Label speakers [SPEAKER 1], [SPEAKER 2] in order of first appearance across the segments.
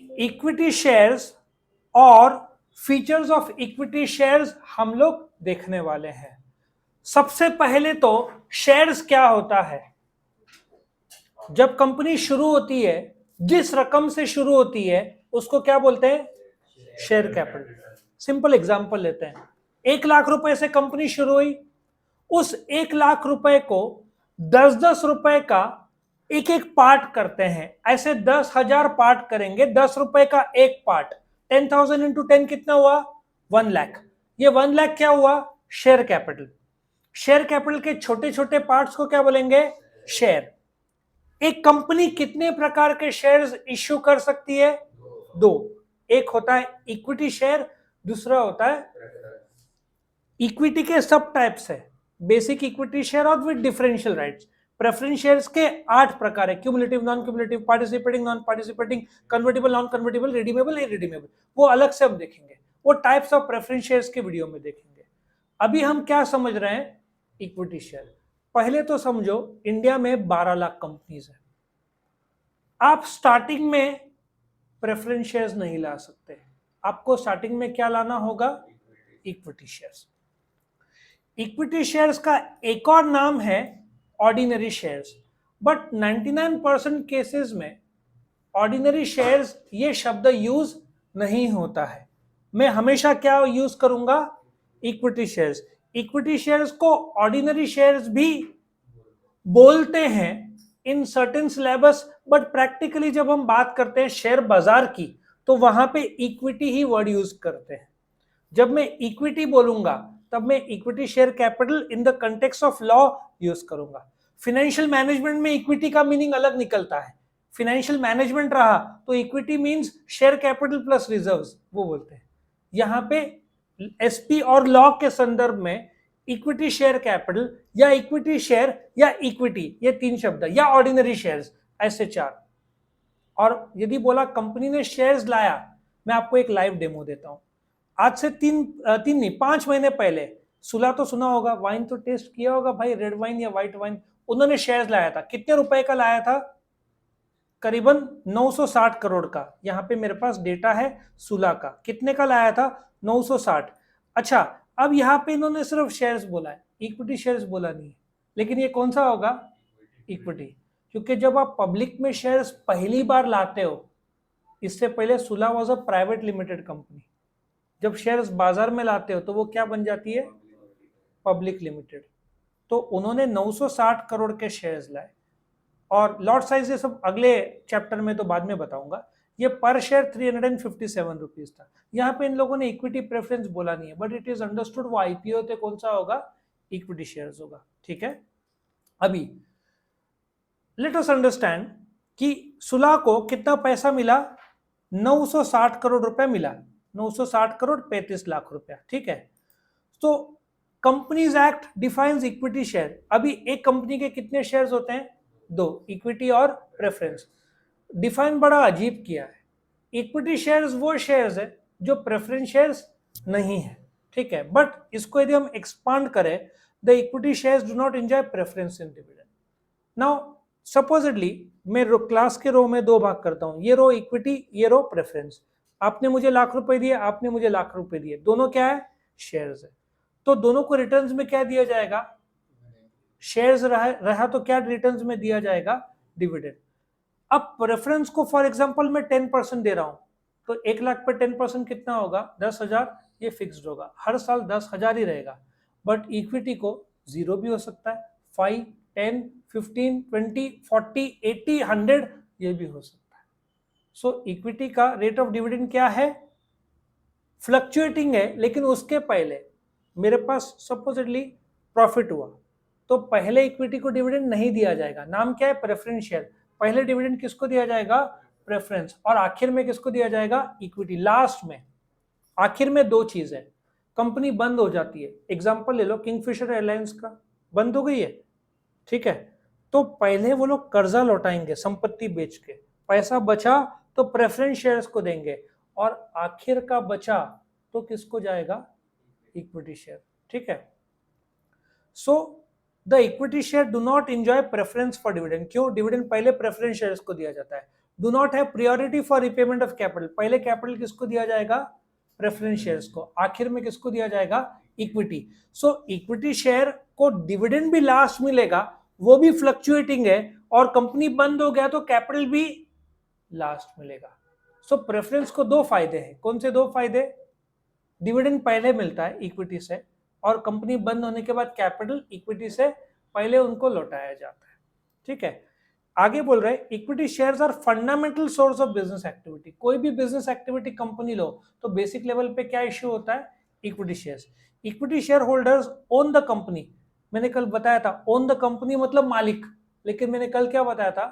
[SPEAKER 1] Equity shares और features of equity shares हम लोग देखने वाले हैं। सबसे पहले तो शेयर्स क्या होता है। जब कंपनी शुरू होती है, जिस रकम से शुरू होती है उसको क्या बोलते हैं? Share capital. सिंपल एग्जांपल लेते हैं। 1 लाख रुपए से कंपनी शुरू हुई, उस 1 लाख रुपए को 10-10 रुपए का एक एक पार्ट करते हैं। ऐसे 10,000 पार्ट करेंगे, 10 रुपए का एक पार्ट। 10,000 इंटू 10 कितना हुआ? 1 लाख। ये 1 लाख क्या हुआ? Share capital. शेयर कैपिटल के छोटे छोटे पार्ट्स को क्या बोलेंगे? शेयर। एक कंपनी कितने प्रकार के शेयर्स इश्यू कर सकती है? दो। एक होता है इक्विटी शेयर, दूसरा होता है इक्विटी के सब टाइप्स है। बेसिक इक्विटी शेयर और with differential rights. Preference shares के 8 प्रकार है। Cumulative, non cumulative, participating, non participating, convertible, non convertible, redeemable, irredeemable. वो अलग से हम देखेंगे, वो टाइप्स ऑफ प्रेफरेंस शेयर्स के वीडियो में देखेंगे। अभी हम क्या समझ रहे हैं? Equity share. पहले तो समझो इंडिया में 12 लाख कंपनीज है। आप स्टार्टिंग में प्रेफरेंस शेयर्स नहीं ला सकते। आपको स्टार्टिंग में क्या लाना होगा? Equity shares. इक्विटी शेयर्स का एक और नाम है ऑर्डिनरी शेयर्स। बट 99% केसेस में ऑर्डिनरी शेयर्स ये शब्द यूज नहीं होता है। मैं हमेशा क्या यूज करूंगा? Equity shares. इक्विटी शेयर्स को ऑर्डिनरी शेयर्स भी बोलते हैं in certain syllabus, but practically जब हम बात करते हैं शेयर बाजार की तो वहां पे इक्विटी ही वर्ड यूज करते हैं। जब मैं इक्विटी बोलूंगा तब मैं equity share capital in the context of law use करूंगा। फाइनेंशियल मैनेजमेंट में इक्विटी का मीनिंग अलग निकलता है। फाइनेंशियल मैनेजमेंट रहा तो equity means share capital plus reserves, वो बोलते हैं। यहां पे एसपी और लॉ के संदर्भ में इक्विटी शेयर कैपिटल या इक्विटी शेयर या इक्विटी, ये 3 शब्द, या ऑर्डिनरी शेयर्स, ऐसे 4। और यदि बोला कंपनी ने शेयर्स लाया, मैं आपको एक लाइव डेमो देता हूं। आज से 5 महीने पहले, सुला तो सुना होगा, वाइन तो टेस्ट किया होगा भाई, रेड वाइन या व्हाइट वाइन। उन्होंने शेयर्स लाया था। कितने रुपए का लाया था? करीबन 960 करोड़ का। यहां पे मेरे पास डेटा है सुला का। कितने का लाया था? 960। अच्छा, अब यहां पे इन्होंने सिर्फ शेयर्स बोला है, इक्विटी शेयर्स बोला नहीं है। लेकिन ये कौन सा होगा? इक्विटी। क्योंकि जब आप पब्लिक में शेयर्स पहली बार लाते हो, इससे पहले सुला was a private limited company, जब शेयर्स बाजार में लाते हो तो वो क्या बन जाती है? Public limited. तो उन्होंने 960 करोड़ के शेयर्स लाए। और लॉट साइज ये सब अगले चैप्टर में तो बाद में बताऊंगा। ये पर शेयर 357 रुपीज था। यहाँ पे इन लोगों ने इक्विटी प्रेफरेंस बोला नहीं है, बट इट इज अंडरस्टूड वो आईपीओ थे, कौन सा होगा? इक्विटी शेयर्स होगा। ठीक है। अभी लेट अस अंडरस्टैंड कि सुला को कितना पैसा मिला? 960 करोड़ रुपए मिला। 960 करोड़ 35 लाख रुपया। ठीक है। तो companies act defines equity share. अभी एक कंपनी के कितने शेयर्स होते हैं? 2, इक्विटी और प्रेफरेंस। डिफाइन बड़ा अजीब किया है। इक्विटी शेयर्स वो शेयर्स है जो प्रेफरेंस शेयर्स नहीं है। ठीक है। बट इसको यदि हम एक्सपांड करें, the equity shares do not enjoy preference in dividend. Now supposedly मैं क्लास के रो में 2 भाग करता हूं, ये रो इक्विटी, ये रो प्रेफरेंस। आपने मुझे लाख रुपए दिए, आपने मुझे लाख रुपए दिए, दोनों क्या है? शेयर्स है। तो दोनों को रिटर्न्स में क्या दिया जाएगा? शेयर्स रहा तो क्या रिटर्न्स में दिया जाएगा? डिविडेंड। अब प्रेफरेंस को फॉर एग्जांपल मैं 10% दे रहा हूं, तो 1 लाख पे 10% कितना होगा? 10,000। ये फिक्स्ड होगा, हर साल 10,000 ही रहेगा। बट इक्विटी को 0 भी हो सकता है, 5, 10, 15, 20, 40, 80, 100 ये भी हो सकता है। सो इक्विटी का रेट ऑफ डिविडेंड क्या है? फ्लक्चुएटिंग है। लेकिन उसके पहले मेरे पास सपोजिटली प्रॉफिट हुआ, तो पहले इक्विटी को डिविडेंड नहीं दिया जाएगा। नाम क्या है? Preference share. पहले डिविडेंड किसको दिया जाएगा? प्रेफरेंस। और आखिर में किसको दिया जाएगा? इक्विटी। लास्ट में, आखिर में 2 चीज है। कंपनी बंद हो जाती है, एग्जांपल ले लो किंगफिशर एयरलाइंस का, बंद हो गई है। ठीक है। तो पहले वो लोग कर्जा लौटाएंगे संपत्ति बेच के, पैसा बचा तो प्रेफरेंस शेयर्स को देंगे, और आखिर का बचा तो किसको जाएगा? Equity share. ठीक है। So the equity share do not enjoy preference for dividend. क्यों? डिविडेंड पहले प्रेफरेंस शेयर्स को दिया जाता है। Do not have priority for repayment of capital. पहले कैपिटल किसको दिया जाएगा? प्रेफरेंस शेयर्स को। आखिर में किसको दिया जाएगा? इक्विटी। सो इक्विटी शेयर को डिविडेंड भी लास्ट मिलेगा, वो भी फ्लक्चुएटिंग है, और कंपनी बंद हो गया तो कैपिटल भी लास्ट मिलेगा। सो प्रेफरेंस को दो फायदे हैं। कौन से दो फायदे? डिविडेंड पहले मिलता है इक्विटी से, और कंपनी बंद होने के बाद कैपिटल इक्विटी से पहले उनको लौटाया जाता है। ठीक है, आगे बोल रहे हैं equity shares are fundamental source of business activity. कोई भी बिजनेस एक्टिविटी कंपनी लो तो बेसिक लेवल पे क्या इश्यू होता है? Equity shares. Equity share holders own the company. मैंने कल बताया था ओन द कंपनी मतलब मालिक, लेकिन मैंने कल क्या बताया था?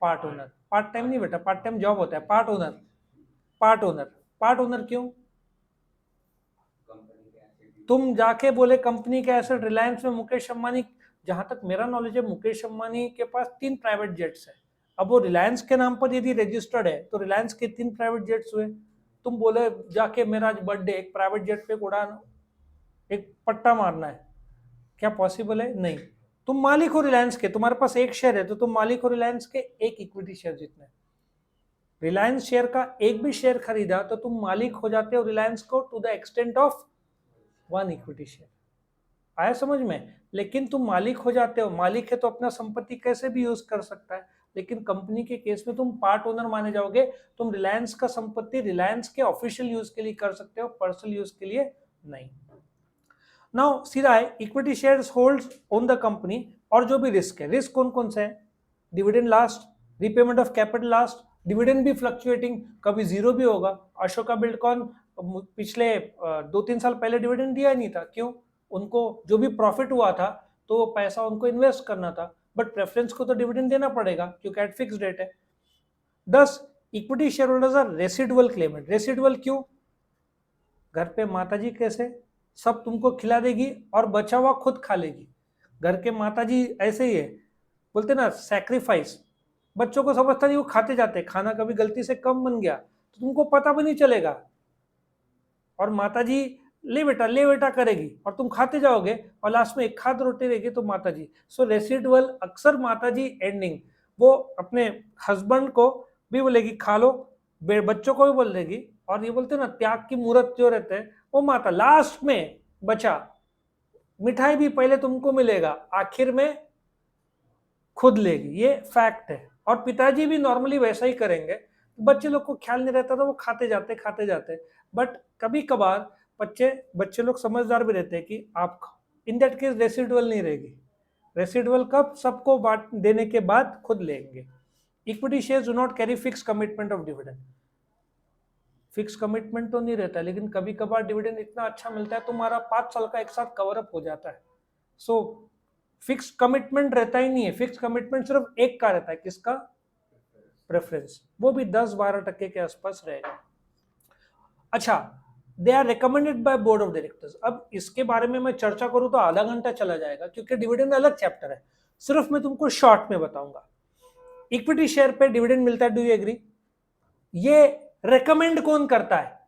[SPEAKER 1] Part owner. पार्ट टाइम नहीं बेटा, पार्ट टाइम जॉब होता है। Part owner, part owner. Part owner क्यों? तुम जाके बोले कंपनी के एसेट रिलायंस में मुकेश अंबानी, जहां तक मेरा नॉलेज है मुकेश अंबानी के पास 3 प्राइवेट जेट्स है। अब वो रिलायंस के नाम पर यदि रजिस्टर्ड है तो रिलायंस के 3 प्राइवेट जेट्स हुए। तुम बोले जाके मेरा आज बर्थडे एक प्राइवेट जेट पे उड़ान, एक पट्टा मारना है, क्या पॉसिबल है? नहीं। तुम मालिक हो रिलायंस के, तुम्हारे पास एक शेयर है तो तुम मालिक हो रिलायंस के एक इक्विटी शेयर जितने। रिलायंस शेयर का एक भी शेयर खरीदा तो तुम मालिक हो जाते हो रिलायंस को to the extent of 1 equity share. आया समझ में? लेकिन तुम मालिक हो जाते हो, मालिक है तो अपना संपत्ति कैसे भी यूज कर सकता है, लेकिन कंपनी के केस में तुम पार्ट ओनर माने जाओगे। तुम रिलायंस का संपत्ति रिलायंस के ऑफिशियल यूज के लिए कर सकते हो, पर्सनल यूज के लिए नहीं। नाउ सीधा है equity shares holds own the company. और जो भी रिस्क है, रिस्क कौन कौन से है? Dividend last, repayment of capital last, dividend भी फ्लक्चुएटिंग, कभी जीरो भी होगा। अशोका बिल्डकॉन पिछले 2-3 साल पहले डिविडेंड दिया ही नहीं था। क्यों? उनको जो भी प्रॉफिट हुआ था तो वो पैसा उनको इन्वेस्ट करना था, बट प्रेफरेंस को तो डिविडेंड देना पड़ेगा क्योंकि एट फिक्स रेट है। 10 equity share holders are residual claimant. Residual क्यों? घर पे माताजी कैसे सब तुमको खिला देगी और बचा हुआ खुद खा लेगी। घर के माताजी ऐसे ही है, बोलते ना सैक्रिफाइस। बच्चों को समझता नहीं, वो खाते जाते, खाना कभी गलती से कम बन गया तो तुमको पता भी नहीं चलेगा, और माताजी ले बेटा करेगी और तुम खाते जाओगे और लास्ट में एक खाद रोटी रहेगी तो माताजी। सो रेसिडुअल अक्सर माताजी एंडिंग वो अपने हस्बैंड को भी बोलेगी खा लो, बच्चों को भी बोल देगी, और ये बोलते ना त्याग की मूर्त जो रहते हैं वो माता लास्ट में बचा। मिठाई भी पहले तुमको मिलेगा, आखिर में खुद लेगी, ये फैक्ट है। और पिताजी भी नॉर्मली वैसा ही करेंगे। बच्चे लोग को ख्याल नहीं रहता था, वो खाते जाते, बट कभी कभार बच्चे लोग समझदार भी रहते हैं कि आप खाओ। इन दैट केस रेसिडुअल नहीं रहेगी। रेसिडुअल कब? सबको बांट देने के बाद खुद लेंगे। Equity shares do not carry fix commitment of dividend. Fix commitment तो नहीं रहता, लेकिन कभी कभार डिविडेंड इतना अच्छा मिलता है तुम्हारा 5 साल का एक साथ कवर अप हो जाता है। सो फिक्स कमिटमेंट रहता ही नहीं है। फिक्स कमिटमेंट सिर्फ एक का रहता है, किसका? प्रेफरेंस, वो भी 10-12% के आसपास रहेगा। अच्छा, they are recommended by board of directors. अब इसके बारे में मैं चर्चा करूं तो आधा घंटा चला जाएगा क्योंकि डिविडेंड अलग चैप्टर है। सिर्फ मैं तुमको शॉर्ट में बताऊंगा। इक्विटी शेयर पे डिविडेंड मिलता है, डू यू एग्री? ये रेकमेंड कौन करता है?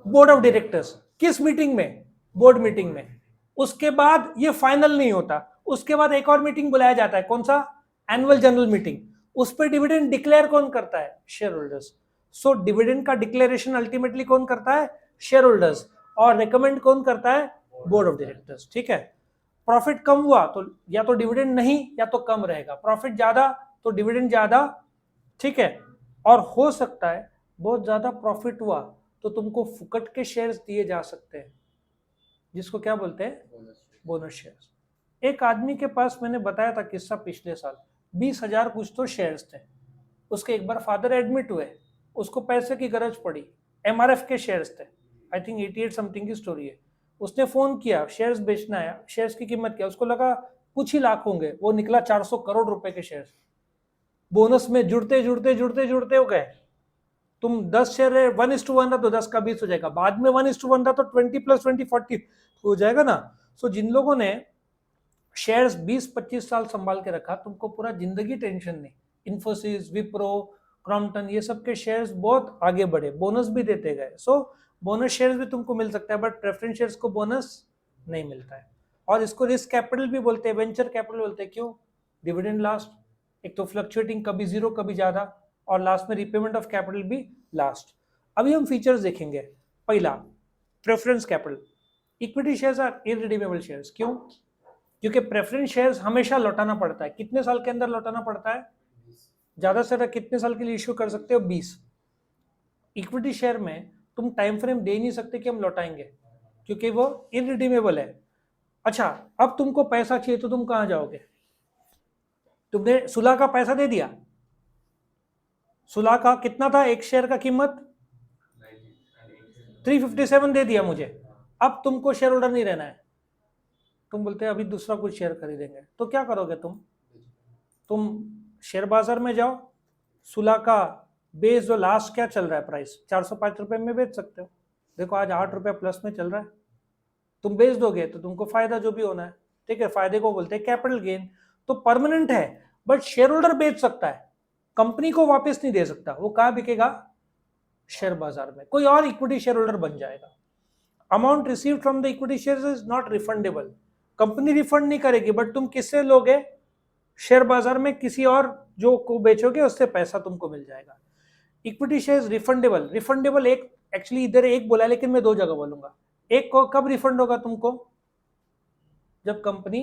[SPEAKER 1] Board of directors. किस मीटिंग में? बोर्ड मीटिंग में। उसके बाद ये फाइनल नहीं होता, उसके बाद एक और मीटिंग बुलाया जाता है, कौन सा? Annual general meeting. उस पर डिविडेंड डिक्लेयर कौन करता है? Share holders. सो डिविडेंड का डिक्लेरेशन अल्टीमेटली कौन करता है? Share holders. और रिकमेंड कौन करता है? Board of directors. ठीक है। प्रॉफिट कम हुआ तो या तो डिविडेंड नहीं या तो कम रहेगा, प्रॉफिट ज्यादा तो डिविडेंड ज्यादा। ठीक है। और हो सकता है बहुत ज्यादा प्रॉफिट हुआ तो तुमको फुकट के शेयर्स दिए जा सकते हैं, जिसको क्या बोलते हैं? Bonus shares. एक आदमी के पास, मैंने बताया था किस्सा पिछले साल, 20,000 कुछ तो शेयर्स थे। उसके एक बार फादर एडमिट हुए, उसको पैसे की गरज पड़ी, एमआरएफ के शेयर्स थे, आई थिंक 88 समथिंग की स्टोरी है। उसने फोन किया, शेयर्स बेचना है, शेयर्स की कीमत क्या? उसको लगा कुछ ही लाख होंगे, वो निकला 400 करोड़ रुपए के शेयर्स। बोनस में जुड़ते हो गए। तुम 10 शेयर 1:1 था तो 10 का 20 हो जाएगा, बाद में 1:1 था तो 20 + 20 40 हो जाएगा ना। सो जिन लोगों ने शेयर्स 20-25 साल संभाल के रखा, तुमको पूरा जिंदगी टेंशन नहीं। इन्फोसिस, विप्रो, क्रॉम्पटन, ये सब के शेयर्स बहुत आगे बढ़े, बोनस भी देते गए। सो बोनस शेयर्स भी तुमको मिल सकता है, बट प्रेफरेंस शेयर्स को बोनस नहीं मिलता है। और इसको रिस्क कैपिटल भी बोलते हैं, वेंचर कैपिटल बोलते हैं। क्यों? डिविडेंड लास्ट, एक तो फ्लक्चुएटिंग, कभी जीरो कभी ज्यादा, और लास्ट में रिपेमेंट ऑफ कैपिटल भी लास्ट। अभी हम फीचर्स देखेंगे। पहला, preference capital. Equity shares are irredeemable shares. क्यों? क्योंकि प्रेफरेंस शेयर्स हमेशा लौटाना पड़ता है। कितने साल के अंदर लौटाना पड़ता है? ज्यादा से ज्यादा कितने साल के लिए इश्यू कर सकते हो? 20। इक्विटी शेयर में तुम टाइम फ्रेम दे नहीं सकते कि हम लौटाएंगे, क्योंकि वो इररिडीमेबल है। अच्छा, अब तुमको पैसा चाहिए तो तुम कहां जाओगे? तुमने सुलह का पैसा दे दिया। सुलह का कितना था एक शेयर का कीमत? 357 दे दिया मुझे। अब तुमको शेयर होल्डर नहीं रहना है, तुम बोलते हैं अभी दूसरा कुछ शेयर खरीदेंगे, तो क्या करोगे तुम शेयर बाजार में जाओ, सुलह का बेस जो लास्ट क्या चल रहा है प्राइस 405 रुपए में बेच सकते हो। देखो आज 8 रुपए प्लस में चल रहा है, तुम बेच दोगे तो तुमको फायदा जो भी होना है। ठीक है, फायदे को बोलते हैं कैपिटल गेन। तो परमानेंट है, बट शेयर होल्डर बेच सकता है, कंपनी को वापस नहीं दे सकता। वो कहाँ बिकेगा? शेयर बाजार में। कोई और इक्विटी शेयर होल्डर बन जाएगा। Amount receive from the equity shares is not refundable. Company refund नहीं करेगी, बट तुम किससे लोगे? शेयर बाजार में किसी और जो को बेचोगे उससे पैसा तुमको मिल जाएगा। Equity shares refundable. रिफंडेबल एक एक्चुअली इधर एक बोला, लेकिन मैं दो जगह बोलूंगा। एक को कब रिफंड होगा तुमको? जब कंपनी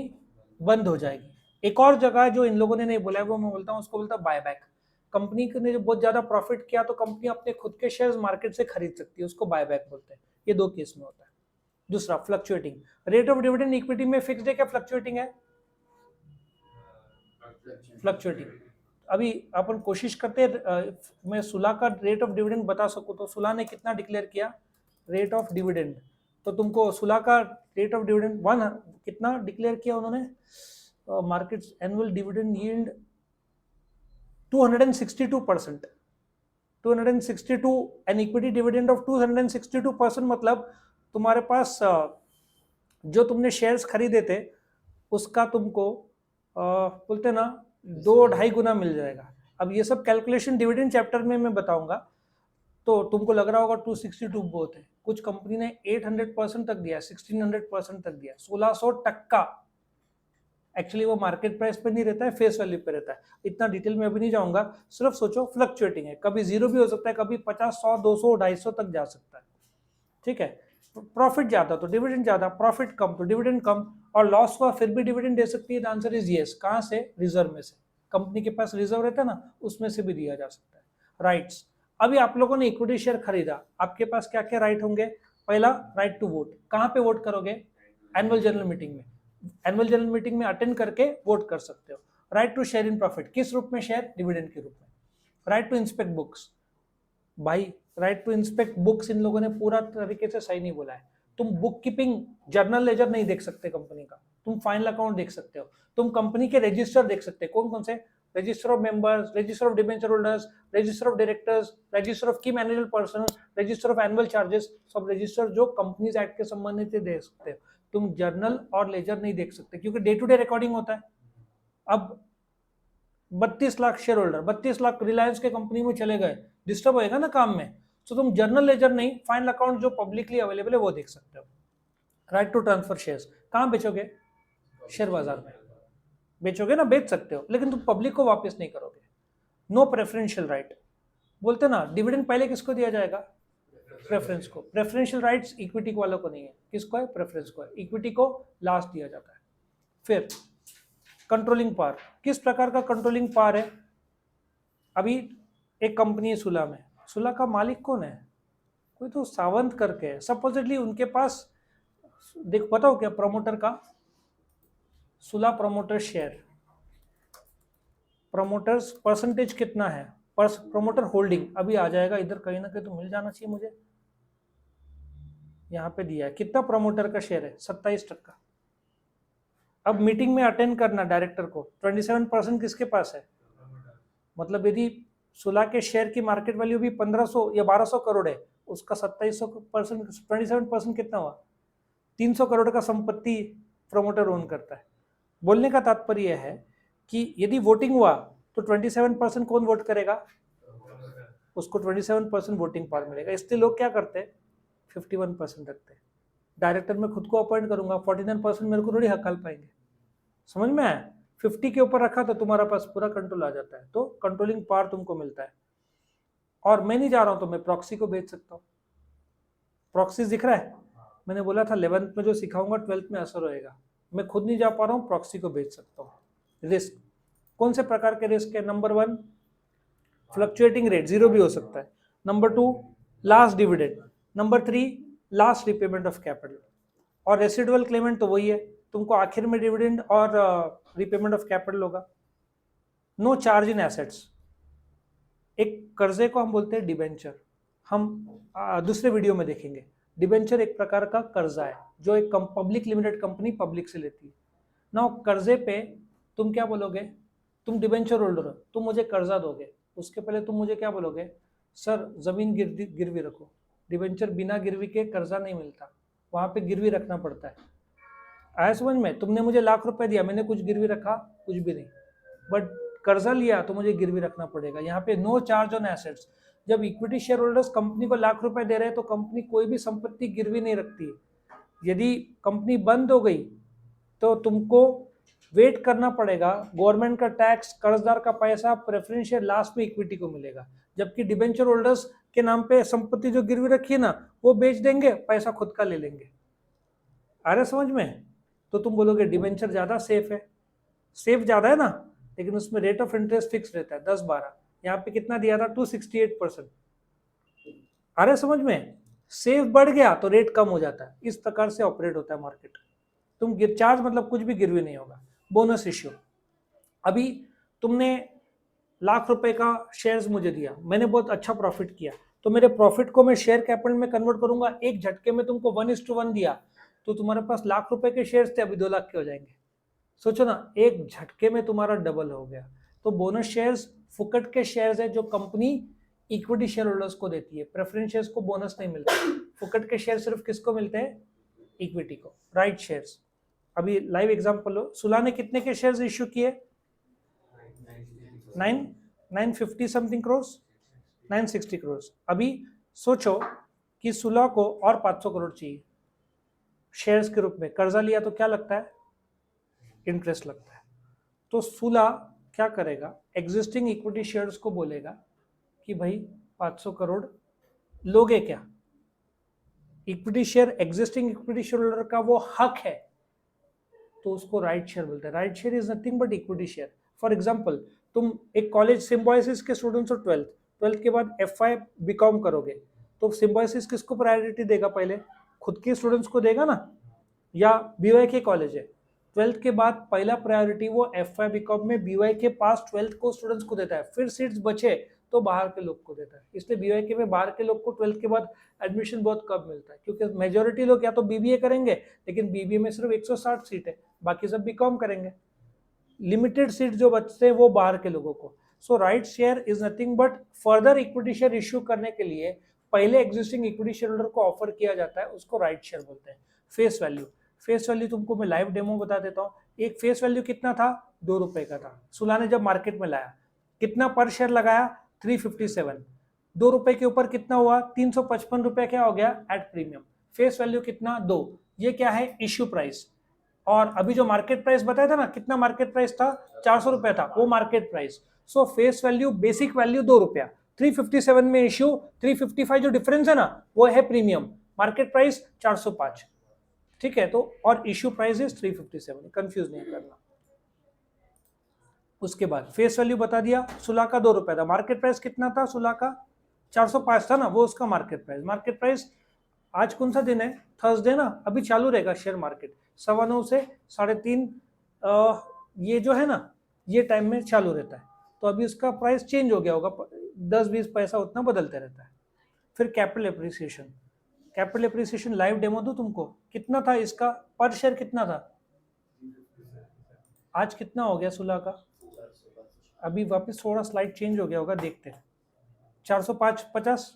[SPEAKER 1] बंद हो जाएगी। एक और जगह जो इन लोगों ने नहीं बोला है वो मैं बोलता हूँ, उसको बोलता है बायबैक। कंपनी ने जो बहुत ज्यादा प्रॉफिट किया तो कंपनी अपने खुद के शेयर्स मार्केट से खरीद सकती है, उसको बायबैक बोलते हैं। ये दो केस में होता है। दूसरा, fluctuating. Rate of dividend equity में फिक्स्ड है क्या फ्लक्चुएटिंग है? फ्लक्चुएटिंग। अभी अपन कोशिश करते हैं मैं सुलह का रेट ऑफ डिविडेंड बता सकूं, तो सुलह ने कितना डिक्लेयर किया रेट ऑफ डिविडेंड? तो तुमको सुलह का रेट ऑफ डिविडेंड कितना डिक्लेयर किया उन्होंने? Market annual dividend yield 262%। 262 an equity dividend of 262%, मतलब तुम्हारे पास जो तुमने शेयर्स खरीदे थे उसका तुमको बोलते ना 2-2.5 गुना मिल जाएगा। अब ये सब कैलकुलेशन डिविडेंड चैप्टर में मैं बताऊंगा, तो तुमको लग रहा होगा 262 बहुत है। कुछ कंपनी ने 800% तक दिया, 1600% तक दिया, 1600%। एक्चुअली वो मार्केट प्राइस पे नहीं रहता है, फेस वैल्यू पे रहता है। इतना डिटेल में अभी नहीं जाऊंगा, सिर्फ सोचो फ्लक्चुएटिंग है, कभी जीरो भी हो सकता है, कभी 50, 100, 200, 250 तक जा सकता है। ठीक है, प्रॉफिट ज्यादा तो डिविडेंड ज्यादा, प्रॉफिट कम तो डिविडेंड कम, और लॉस हुआ फिर भी डिविडेंड दे सकती है। The answer is yes. कहां से? रिजर्व में से। कंपनी के पास रिजर्व रहता है ना, उसमें से भी दिया जा सकता है। राइट्स। अभी आप लोगों ने इक्विटी शेयर खरीदा, आपके पास क्या क्या राइट होंगे? पहला, राइट टू वोट। कहां पे वोट करोगे? एनुअल जनरल मीटिंग में। एनुअल जनरल मीटिंग में अटेंड करके वोट कर सकते हो। Right to share in profit. किस रूप में शेयर? डिविडेंड के रूप में। Right to inspect books. भाई राइट टू इंस्पेक्ट बुक्स इन लोगों ने पूरा तरीके से सही नहीं बोला है। तुम बुक कीपिंग जर्नल लेजर नहीं देख सकते कंपनी का, तुम फाइनल अकाउंट देख सकते हो। तुम कंपनी के रजिस्टर देख सकते हो, कौन कौन से? Register of members, register of debenture holders, register of directors, register of key manager person, register of annual charges, सब रजिस्टर जो कंपनीज एक्ट के संबंधित देख सकते हो। तुम जर्नल और लेजर नहीं देख सकते, क्योंकि डे टू डे रिकॉर्डिंग होता है। अब 32 लाख शेयर होल्डर, 32 लाख रिलायंस के कंपनी में चले गए, डिस्टर्ब होएगा ना काम में। तो तुम जर्नल लेजर नहीं, फाइनल अकाउंट जो पब्लिकली अवेलेबल है वो देख सकते हो। Right to transfer shares. कहां बेचोगे? शेयर बाजार में बेचोगे ना, बेच सकते हो, लेकिन तुम पब्लिक को वापस नहीं करोगे। No preferential right. बोलते ना डिविडेंड पहले किसको दिया जाएगा? प्रेफरेंस को। प्रेफरेंशियल राइट्स इक्विटी वालों को नहीं है, किसको है? प्रेफरेंस को है। इक्विटी को लास्ट दिया जाता है। फिर कंट्रोलिंग पावर। किस प्रकार का कंट्रोलिंग पावर है? अभी एक कंपनी है सुलह में, सुलह का मालिक कौन है? कोई तो सावंत करके है सपोजिटली। उनके पास देख बताओ क्या प्रमोटर का? सुलह प्रमोटर शेयर, प्रमोटर्स परसेंटेज कितना है? प्रमोटर होल्डिंग अभी आ जाएगा इधर, कहीं ना कहीं तो मिल जाना चाहिए मुझे। यहाँ पे दिया है कितना प्रमोटर का शेयर है? 27%। अब मीटिंग में अटेंड करना डायरेक्टर को, 27% किसके पास है? मतलब यदि सुलह के शेयर की मार्केट वैल्यू भी 1500 या 1200 करोड़ है, उसका 27% 27% कितना हुआ? 300 करोड़ का संपत्ति प्रमोटर ओन करता है। बोलने का तात्पर्य है कि यदि वोटिंग हुआ तो 27% कौन वोट करेगा? उसको 27% वोटिंग पावर मिलेगा। इसलिए लोग क्या करते हैं? 51% रखते हैं। डायरेक्टर में खुद को अपॉइंट करूंगा, 49% मेरे को थोड़ी हकाल पाएंगे। समझ में आया? 50 के ऊपर रखा तो तुम्हारा पास पूरा कंट्रोल आ जाता है, तो कंट्रोलिंग पावर तुमको मिलता है। और मैं नहीं जा रहा हूं तो मैं प्रॉक्सी को बेच सकता हूं। प्रॉक्सी दिख रहा है, मैंने बोला था 11th में जो सिखाऊंगा 12th में असर होएगा। मैं खुद नहीं जा पा रहा हूं, प्रॉक्सी को बेच सकता हूं। रिस्क कौन से प्रकार के रिस्क है? नंबर 1 फ्लक्चुएटिंग रेट, जीरो भी हो सकता है। Number 2 last dividend. Number 3 last repayment of capital. और रेसिडुअल क्लेमेंट तो वही है, तुमको आखिर में डिविडेंड और रिपेमेंट ऑफ कैपिटल होगा। No charge in assets. एक कर्जे को हम बोलते हैं डिबेंचर, हम दूसरे वीडियो में देखेंगे। डिबेंचर एक प्रकार का कर्जा है जो एक पब्लिक लिमिटेड कंपनी पब्लिक से लेती है ना। कर्जे पे तुम क्या बोलोगे? तुम डिबेंचर होल्डर हो, तुम मुझे कर्जा दोगे, उसके पहले तुम मुझे क्या बोलोगे? सर जमीन गिरवी रखो। डिबेंचर बिना गिरवी के कर्जा नहीं मिलता, वहां पे गिरवी रखना पड़ता है। आया समझ में? तुमने मुझे लाख रुपए दिया, मैंने कुछ गिरवी रखा? कुछ भी नहीं। बट कर्जा लिया तो मुझे गिरवी रखना पड़ेगा। यहाँ पे नो चार्ज ऑन एसेट्स। जब इक्विटी शेयर होल्डर्स कंपनी को लाख रुपए दे रहे हैं तो कंपनी कोई भी संपत्ति गिरवी नहीं रखती। यदि कंपनी बंद हो गई तो तुमको वेट करना पड़ेगा, गवर्नमेंट का टैक्स, कर्जदार का पैसा, प्रेफरेंस शेयर लास्ट में इक्विटी को मिलेगा। जबकि डिबेंचर होल्डर्स के नाम पे संपत्ति जो गिरवी रखी है ना, वो बेच देंगे, पैसा खुद का ले लेंगे। आ रहा समझ में? तो तुम बोलोगे डिबेंचर ज्यादा सेफ है। सेफ ज्यादा है ना, लेकिन उसमें रेट ऑफ इंटरेस्ट फिक्स रहता है 10-12। यहाँ पे कितना दिया था? 268%। आ रहा समझ में? सेफ बढ़ गया तो रेट कम हो जाता है। इस प्रकार से ऑपरेट होता है मार्केट। तुम चार्ज मतलब कुछ भी गिरवी नहीं होगा। बोनस इश्यू, अभी तुमने लाख रुपए का शेयर्स मुझे दिया, मैंने बहुत अच्छा प्रॉफिट किया, तो मेरे प्रॉफिट को मैं शेयर कैपिटल में कन्वर्ट करूंगा। एक झटके में तुमको 1:1 दिया तो तुम्हारे पास लाख रुपए के शेयर्स थे, अभी 2 लाख के हो जाएंगे। सोचो ना, एक झटके में तुम्हारा डबल हो गया। तो बोनस शेयर्स फुकट के शेयर्स है जो कंपनी इक्विटी शेयर होल्डर्स को देती है। प्रेफरेंस शेयर्स को बोनस नहीं मिलता। फुकट के शेयर सिर्फ किसको मिलते हैं? इक्विटी को। राइट शेयर्स, अभी लाइव एग्जांपल लो, सुला ने कितने के शेयर्स इश्यू किए? 950 समथिंग करोड़, 960 करोड़। अभी सोचो कि सुला को और 500 करोड़ चाहिए शेयर्स के रूप में। कर्जा लिया तो क्या लगता है? इंटरेस्ट लगता है। तो सुला क्या करेगा? एग्जिस्टिंग इक्विटी शेयर्स को बोलेगा कि भाई 500 करोड़ लोगे क्या? Equity share, existing equity share holder का वो हक है, तो उसको राइट शेयर बोलते हैं। Right share is nothing but equity share. For example, तुम एक कॉलेज सिम्बोयसिस के स्टूडेंट्स हो, 12th के बाद FY बीकॉम करोगे, तो सिम्बोयसिस किसको प्रायोरिटी देगा? पहले खुद के स्टूडेंट्स को देगा ना, या BY के कॉलेज है, 12th के बाद पहला प्रायोरिटी वो FY बीकॉम में BY के पास 12th को स्टूडेंट्स को देता है। फिर सीट्स बचे तो बाहर के लोग को देता है। इसलिए BY के में बाहर के लोग को 12th के बाद एडमिशन बहुत कम मिलता है, क्योंकि मेजोरिटी लोग या तो BBA करेंगे, लेकिन BBA में सिर्फ 160 सीट है, बाकी सब बीकॉम करेंगे। लिमिटेड सीट जो बचते हैं वो बाहर के लोगों को। So right share is nothing but further equity share issue करने के लिए पहले एग्जिस्टिंग इक्विटी शेयर होल्डर को ऑफर किया जाता है, उसको राइट शेयर बोलते हैं। फेस वैल्यू, फेस वैल्यू तुमको मैं लाइव डेमो बता देता हूँ। एक फेस वैल्यू कितना था? 2 रुपए का था। सुला ने जब मार्केट में लाया, कितना पर शेयर लगाया? 357। 2 रुपए के ऊपर कितना हुआ? 355 रुपए क्या हो गया? At premium. फेस वैल्यू कितना? 2। ये क्या है? Issue price. और अभी जो मार्केट प्राइस बताया था ना, कितना मार्केट प्राइस था? 400 रुपए था वो मार्केट प्राइस। सो फेस वैल्यू, बेसिक वैल्यू 2 रुपया, 357 में इश्यू, 355 जो डिफरेंस है ना वो है प्रीमियम, मार्केट प्राइस 405। ठीक है, तो और इश्यू प्राइस इज 357, कंफ्यूज नहीं करना। उसके बाद फेस वैल्यू बता दिया, सुला का 2 रुपया था, मार्केट प्राइस कितना था? सुला का 405 था ना, वो उसका मार्केट प्राइस। मार्केट प्राइस आज कौन सा दिन है? थर्सडे ना, अभी चालू रहेगा शेयर मार्केट 9:15 से 3:30, ये जो है ना, ये टाइम में चालू रहता है। तो अभी उसका प्राइस चेंज हो गया होगा, 10-20 पैसा उतना बदलते रहता है। फिर capital appreciation, capital appreciation live demo दूं तुमको? कितना था इसका? पर शेयर कितना था? आज कितना हो गया सुला का? अभी वापस थोड़ा स्लाइड चेंज हो गया होगा, देखते हैं। 405-50,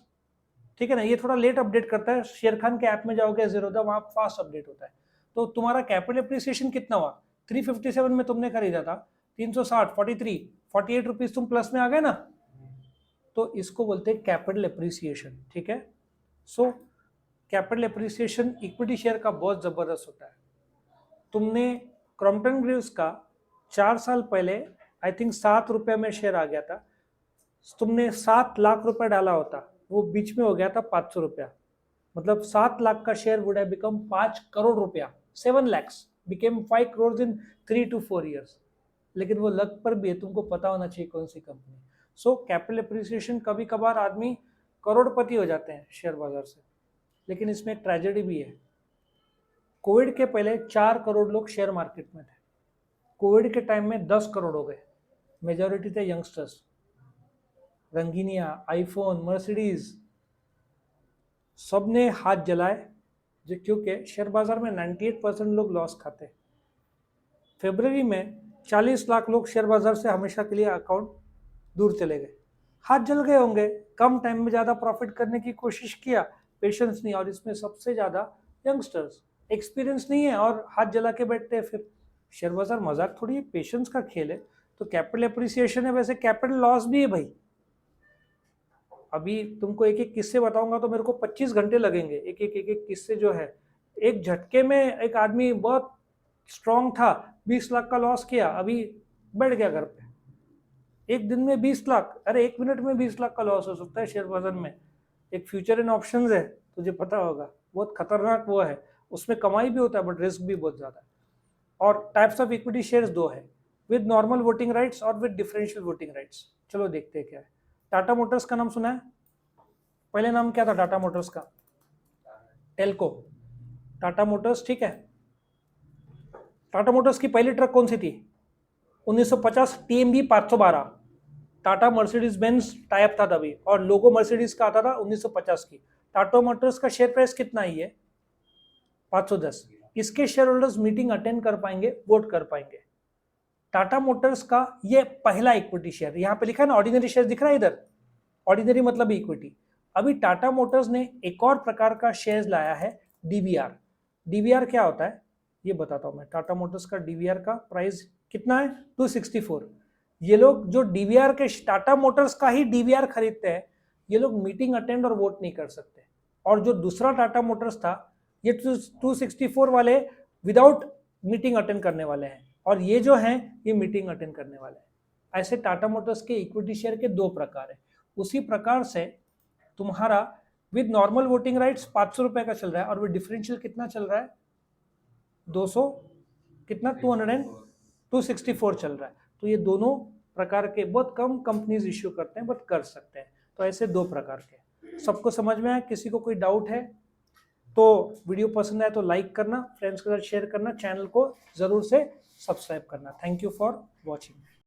[SPEAKER 1] ठीक है ना। ये थोड़ा लेट अपडेट करता है, शेर खान के ऐप में जाओगे जीरोधा, वहां फास्ट अपडेट होता है। तो तुम्हारा कैपिटल एप्रिसिएशन कितना हुआ? 357 में तुमने खरीदा था, 360, 43, 48 रुपीज तुम प्लस में आ गए ना, तो इसको बोलते हैं कैपिटल एप्रिसिएशन। ठीक है, so capital appreciation equity share का बहुत जबरदस्त होता है। तुमने क्रॉम्पटन ग्रीव्स का 4 साल पहले आई थिंक 7 रुपये में शेयर आ गया था, तुमने 7 लाख रुपए डाला होता, वो बीच में हो गया था 500 रुपया, मतलब 7 लाख का share would have become 5 crore रुपया, 7 lakhs became 5 crores in 3 to 4 years। लेकिन वो लक पर भी है, तुमको पता होना चाहिए कौन सी कंपनी। सो कैपिटल अप्रिसिएशन, कभी कभार आदमी करोड़पति हो जाते हैं शेयर बाजार से, लेकिन इसमें एक ट्रेजेडी भी है। कोविड के पहले 4 करोड़ लोग शेयर मार्केट में थे, कोविड के टाइम में 10 करोड़ हो गए, मेजॉरिटी थे यंगस्टर्स, रंगीनिया, आईफोन, मर्सिडीज, सबने हाथ जलाए, जो क्योंकि शेयर बाजार में 98% लोग लॉस खाते। फरवरी में 40 लाख लोग शेयर बाजार से हमेशा के लिए अकाउंट दूर चले गए, हाथ जल गए होंगे, कम टाइम में ज़्यादा प्रॉफिट करने की कोशिश किया, पेशेंस नहीं, और इसमें सबसे ज़्यादा यंगस्टर्स, एक्सपीरियंस नहीं है और हाथ जला के बैठते हैं। फिर शेयर बाजार मजाक थोड़ी है, पेशेंस का खेल है। तो कैपिटल अप्रिसिएशन है, वैसे कैपिटल लॉस भी है भाई। अभी तुमको एक एक किस्से बताऊंगा तो मेरे को 25 घंटे लगेंगे, एक एक किस्से जो है। एक झटके में एक आदमी बहुत स्ट्रांग था, 20 लाख का लॉस किया, अभी बैठ गया घर पे। एक दिन में 20 लाख, अरे 1 मिनट में 20 लाख का लॉस हो सकता है शेयर बाजार में। एक फ्यूचर इन ऑप्शंस है, तुझे पता होगा, बहुत खतरनाक वो है, उसमें कमाई भी होता है बट रिस्क भी बहुत ज्यादा है। और टाइप्स ऑफ इक्विटी शेयर्स दो है, विद नॉर्मल वोटिंग राइट्स और विद डिफरेंशियल वोटिंग राइट्स। चलो देखते हैं क्या है। टाटा मोटर्स का नाम सुना है? पहले नाम क्या था टाटा मोटर्स का? टेल्को। टाटा मोटर्स, ठीक है। टाटा मोटर्स की पहली ट्रक कौन सी थी? 1950 TMB 512। Tata Mercedes Benz type था तभी, और लोगो मर्सिडीज का आता था 1950 की। टाटा मोटर्स का शेयर प्राइस कितना ही है? 510। इसके शेयर होल्डर्स मीटिंग अटेंड कर पाएंगे, वोट कर पाएंगे। टाटा मोटर्स का ये पहला इक्विटी शेयर, यहाँ पे लिखा है ना ऑर्डिनरी शेयर, दिख रहा है इधर, ऑर्डिनरी मतलब इक्विटी। अभी टाटा मोटर्स ने एक और प्रकार का शेयर लाया है, डीवीआर। डीवीआर क्या होता है ये बताता हूं मैं। टाटा मोटर्स का डीवीआर का प्राइस कितना है? 264। ये लोग जो डीवीआर के, टाटा मोटर्स का ही डीवीआर खरीदते हैं, ये लोग मीटिंग अटेंड और वोट नहीं कर सकते। और जो दूसरा टाटा मोटर्स था, ये 264 वाले विदाउट मीटिंग अटेंड करने वाले हैं, और ये जो हैं ये मीटिंग अटेंड करने वाले हैं। ऐसे टाटा मोटर्स के इक्विटी शेयर के दो प्रकार है। उसी प्रकार से तुम्हारा विद नॉर्मल वोटिंग राइट्स 500 रुपए का चल रहा है, और विद डिफरेंशियल कितना चल रहा है? 200 कितना, 264 चल रहा है। तो ये दोनों प्रकार के बहुत कम कंपनीज इश्यू करते हैं, बट कर सकते हैं। तो ऐसे दो प्रकार के। सबको समझ में आया? किसी को कोई डाउट है तो वीडियो पसंद आए तो लाइक करना, फ्रेंड्स के साथ शेयर करना, चैनल को जरूर से सब्सक्राइब करना। Thank you for watching.